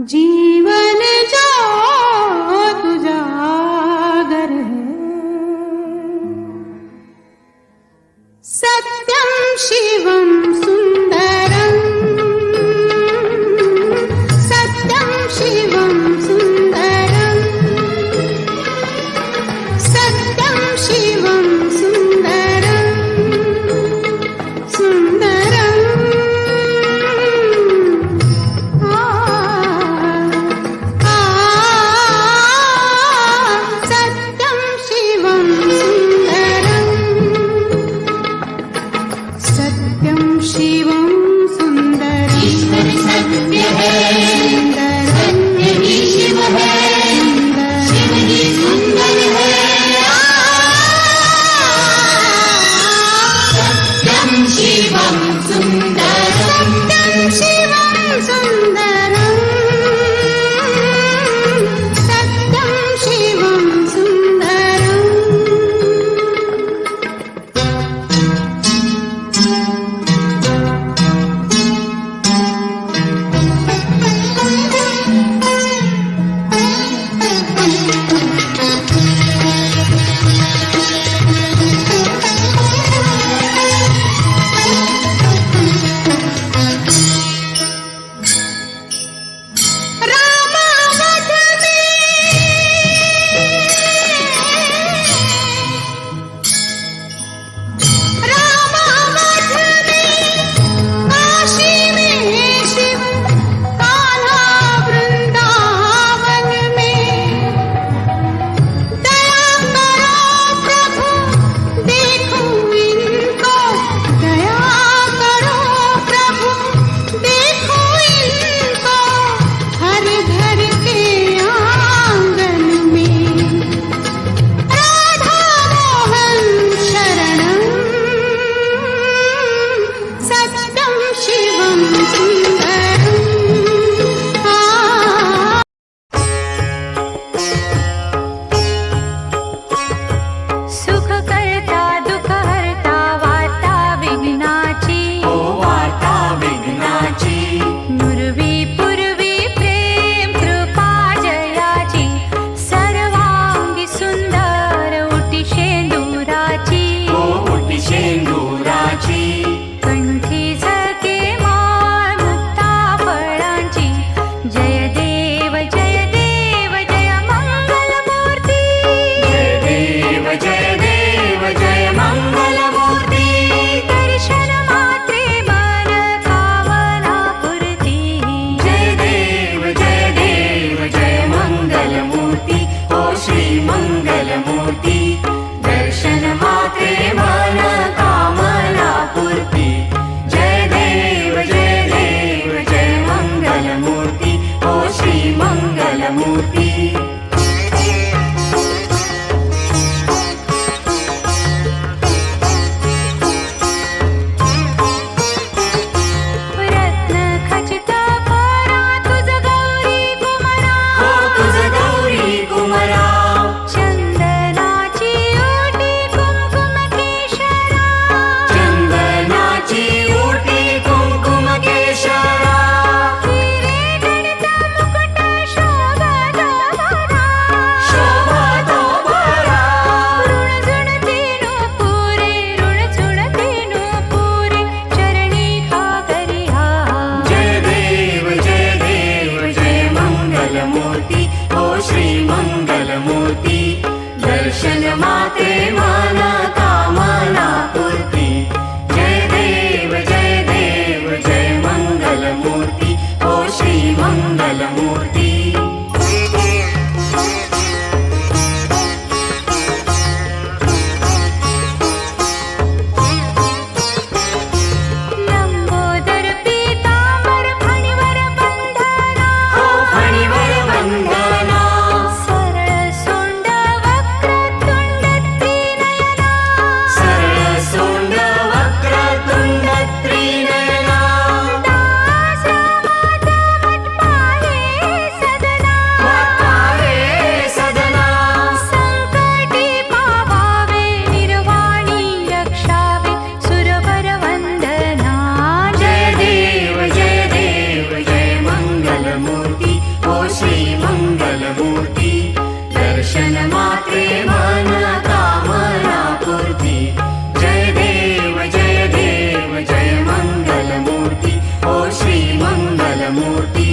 जीवन जो तुजागर है, सत्यम शिवम सुंदरम, सत्यम शिवम सुंदरम, सत्यम शिवम सुंदरम, सुंदरम मंगलमूर्ती लंबोदर पीतांबर फणीवर बंधना फणीवर बंधना सरळ सोंड वक्रतुंड त्रिनयना सरळ सोंड वक्रतुंड त्रिनयना दास रामाचा वटपाहे सदना वटपाहे सदना संकटी पावावे निर्वाणी रक्षावे सुरवर वंदना जय देव जय मंगलमूर्ती ओ श्री मंगलमूर्ती दर्शन मात्रे मन कामना पूर्ती जय देव जय मंगलमूर्ती ओ श्री मंगलमूर्ती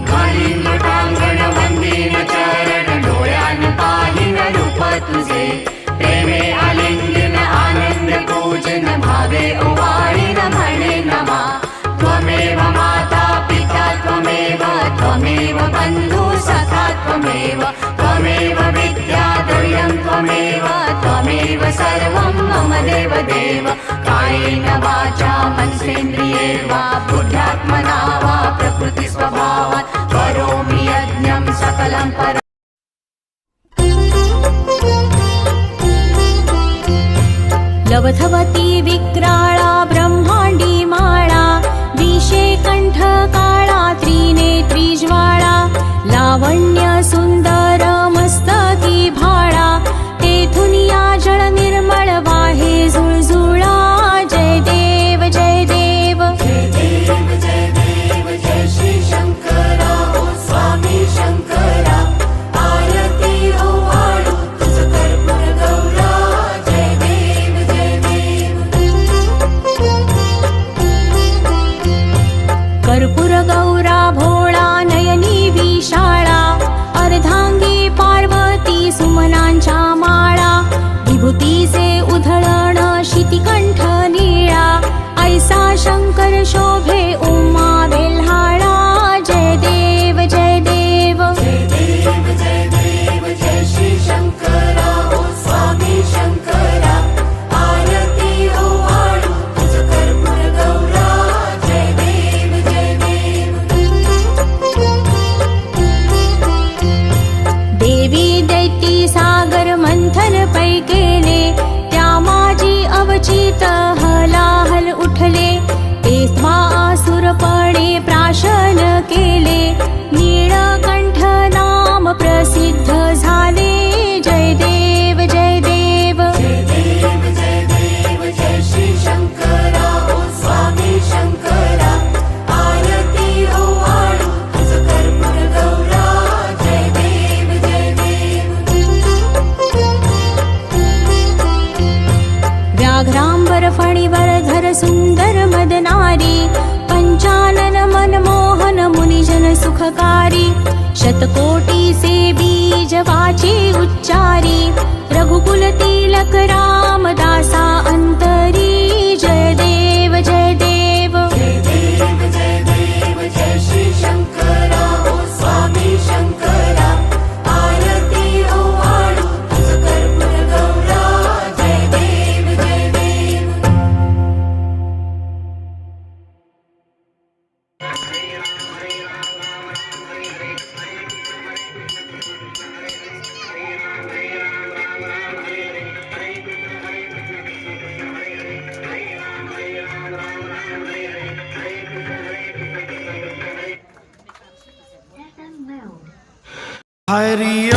घालीन लोटांगण वंदीन चरण डोळ्यान पाहिन रूप तुझे प्रेमे आलिंगन आनंद पूजन भावे ओवाळीन म्हणे नमा त्वमेव माता पिता त्वमेव बन्धु सखा त्वमेव विद्या द्रव्यं त्वमेव सर्वं मम देव कायेन वाचा मनसेन्द्रिये वा बुद्ध्यात्मना वा प्रकृति स्वभावात् करोमि यज्ञं सकलं पर लवथवती विक्राळा ब्रह्मांडी माळा विषे कंठ काळा त्रिनेत्री ज्वाळा लावण्य सुंदर मस्तकी भाळा तेथून या जळ निर्मळ वाहे झुळझुळा जय देव जय देव जय श्री शंकरा ओ स्वामी शंकरा आरती ओवाळू तुझ कर्पूर गौरा जय देव कर्पूर गौरा भोळा नयनी विशाळा अर्धांगी पार्वती सुमनांच्या माळा विभूतीचे उधळण शितिकंठ निळा ऐसा शंकर शोभे उमा वेल्हाळा जय देव जय देव जय श्री शंकरा ओ स्वामी शंकरा आरती ओवाळू तुझ कर्पूर गौरा जय देव देवी दैती सागर मंथन पै केले त्या माझी अवचित हलाहल उठले तेव्हा आसुरपणे प्राशन केले नीळकंठ नाम प्रसिद्ध झाले जय देव जय देव जय श्री शंकरा ओ स्वामी शंकरा आरती ओवाळू तुझ कर्पूर गौरा जय देव व्याघ्रांबर फणीवर धर सुंदर मदनारी पंचानन मनमोहन मुनिजन सुखकारी शतकोटी से बीज वाचे उच्चारी रघुकुल तिलक रामदासा अंतरी जय देव जय देव जय श्री शंकरा ओ स्वामी शंकरा आरती ओवाळू तुझ कर्पूर गौरा जय देव हरि